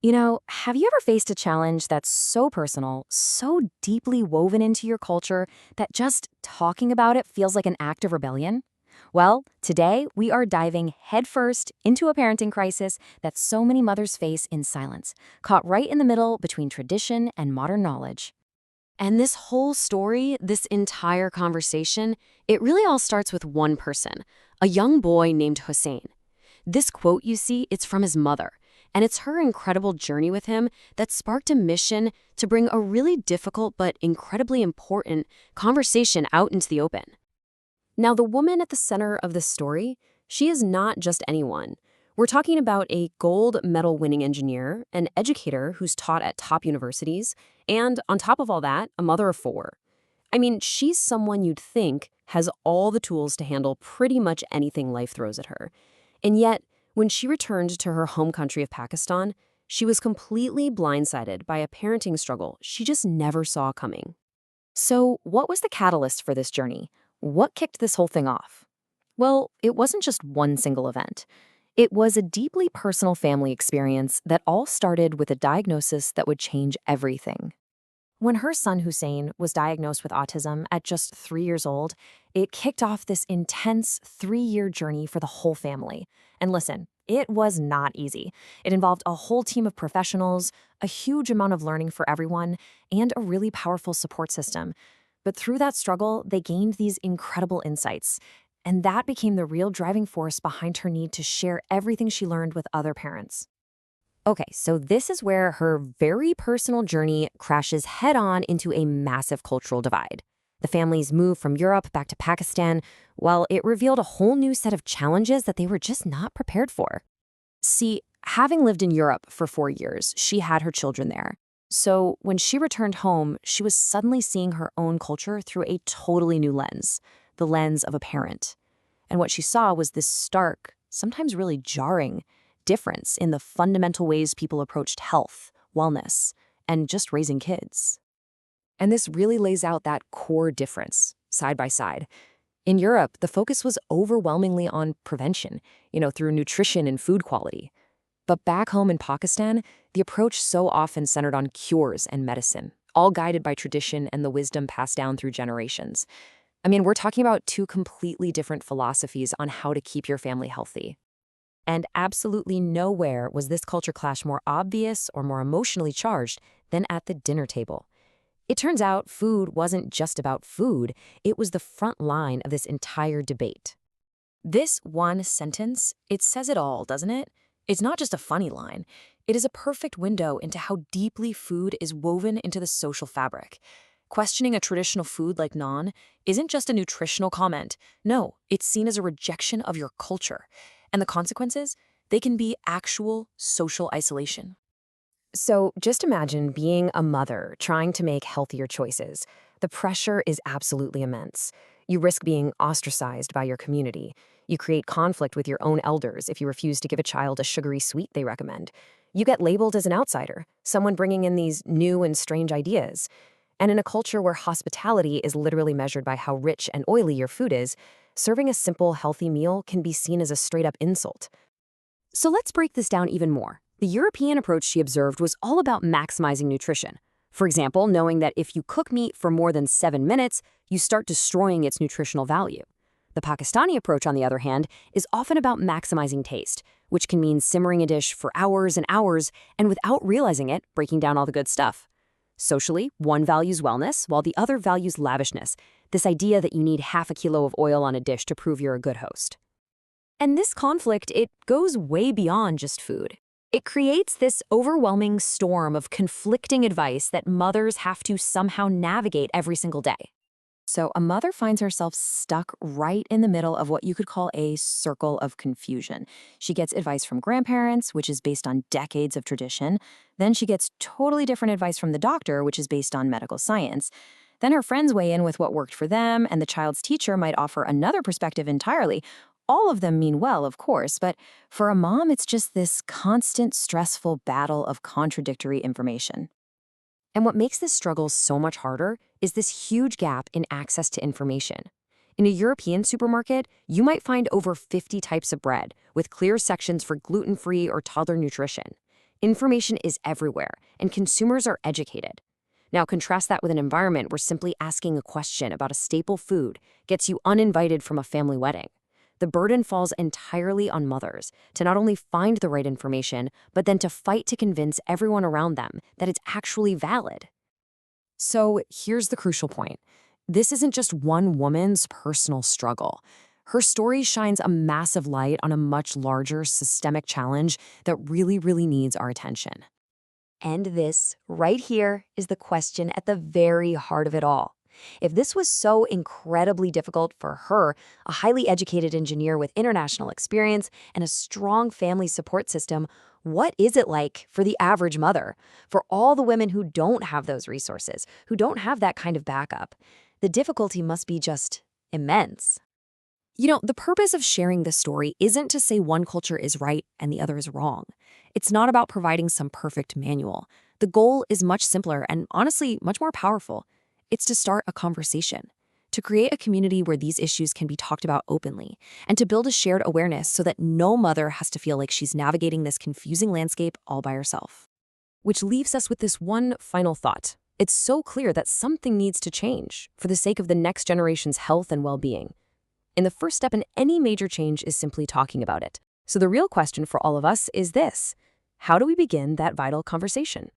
Have you ever faced a challenge that's so personal, so deeply woven into your culture that just talking about it feels like an act of rebellion? Well, today we are diving headfirst into a parenting crisis that so many mothers face in silence, caught right in the middle between tradition and modern knowledge. And this whole story, this entire conversation, it really all starts with one person, a young boy named Hussein. This quote you see, it's from his mother, and it's her incredible journey with him that sparked a mission to bring a really difficult but incredibly important conversation out into the open. Now, the woman at the center of this story, she is not just anyone. We're talking about a gold medal winning engineer, an educator who's taught at top universities, and on top of all that, a mother of four. I mean, she's someone you'd think has all the tools to handle pretty much anything life throws at her. And yet, when she returned to her home country of Pakistan, she was completely blindsided by a parenting struggle she just never saw coming. So, what was the catalyst for this journey? What kicked this whole thing off? Well, it wasn't just one single event. It was a deeply personal family experience that all started with a diagnosis that would change everything. When her son Hussein was diagnosed with autism at just 3 years old, it kicked off this intense 3-year journey for the whole family. And listen, it was not easy. It involved a whole team of professionals, a huge amount of learning for everyone, and a really powerful support system. But through that struggle, they gained these incredible insights. And that became the real driving force behind her need to share everything she learned with other parents. Okay, so this is where her very personal journey crashes head-on into a massive cultural divide. The family's move from Europe back to Pakistan, well, it revealed a whole new set of challenges that they were just not prepared for. See, having lived in Europe for 4 years, she had her children there. So when she returned home, she was suddenly seeing her own culture through a totally new lens, the lens of a parent. And what she saw was this stark, sometimes really jarring, difference in the fundamental ways people approached health, wellness, and just raising kids. And this really lays out that core difference, side by side. In Europe, the focus was overwhelmingly on prevention, through nutrition and food quality. But back home in Pakistan, the approach so often centered on cures and medicine, all guided by tradition and the wisdom passed down through generations. I mean, we're talking about two completely different philosophies on how to keep your family healthy. And absolutely nowhere was this culture clash more obvious or more emotionally charged than at the dinner table. It turns out food wasn't just about food, it was the front line of this entire debate. This one sentence, it says it all, doesn't it? It's not just a funny line. It is a perfect window into how deeply food is woven into the social fabric. Questioning a traditional food like naan isn't just a nutritional comment. No, it's seen as a rejection of your culture. And the consequences? They can be actual social isolation. So just imagine being a mother trying to make healthier choices. The pressure is absolutely immense. You risk being ostracized by your community. You create conflict with your own elders if you refuse to give a child a sugary sweet they recommend. You get labeled as an outsider, someone bringing in these new and strange ideas. And in a culture where hospitality is literally measured by how rich and oily your food is, serving a simple, healthy meal can be seen as a straight-up insult. So let's break this down even more. The European approach she observed was all about maximizing nutrition. For example, knowing that if you cook meat for more than 7 minutes, you start destroying its nutritional value. The Pakistani approach, on the other hand, is often about maximizing taste, which can mean simmering a dish for hours and hours, and without realizing it, breaking down all the good stuff. Socially, one values wellness, while the other values lavishness, this idea that you need half a kilo of oil on a dish to prove you're a good host. And this conflict, it goes way beyond just food. It creates this overwhelming storm of conflicting advice that mothers have to somehow navigate every single day. So a mother finds herself stuck right in the middle of what you could call a circle of confusion. She gets advice from grandparents, which is based on decades of tradition. Then she gets totally different advice from the doctor, which is based on medical science. Then her friends weigh in with what worked for them, and the child's teacher might offer another perspective entirely. All of them mean well, of course, but for a mom, it's just this constant, stressful battle of contradictory information. And what makes this struggle so much harder is this huge gap in access to information. In a European supermarket, you might find over 50 types of bread, with clear sections for gluten-free or toddler nutrition. Information is everywhere, and consumers are educated. Now, contrast that with an environment where simply asking a question about a staple food gets you uninvited from a family wedding. The burden falls entirely on mothers to not only find the right information, but then to fight to convince everyone around them that it's actually valid. So here's the crucial point. This isn't just one woman's personal struggle. Her story shines a massive light on a much larger systemic challenge that really needs our attention. And this, right here, is the question at the very heart of it all. If this was so incredibly difficult for her, a highly educated engineer with international experience and a strong family support system, what is it like for the average mother? For all the women who don't have those resources, who don't have that kind of backup? The difficulty must be just immense. The purpose of sharing this story isn't to say one culture is right and the other is wrong. It's not about providing some perfect manual. The goal is much simpler and honestly much more powerful. It's to start a conversation, to create a community where these issues can be talked about openly, and to build a shared awareness so that no mother has to feel like she's navigating this confusing landscape all by herself. Which leaves us with this one final thought. It's so clear that something needs to change for the sake of the next generation's health and well-being. And the first step in any major change is simply talking about it. So the real question for all of us is this: how do we begin that vital conversation?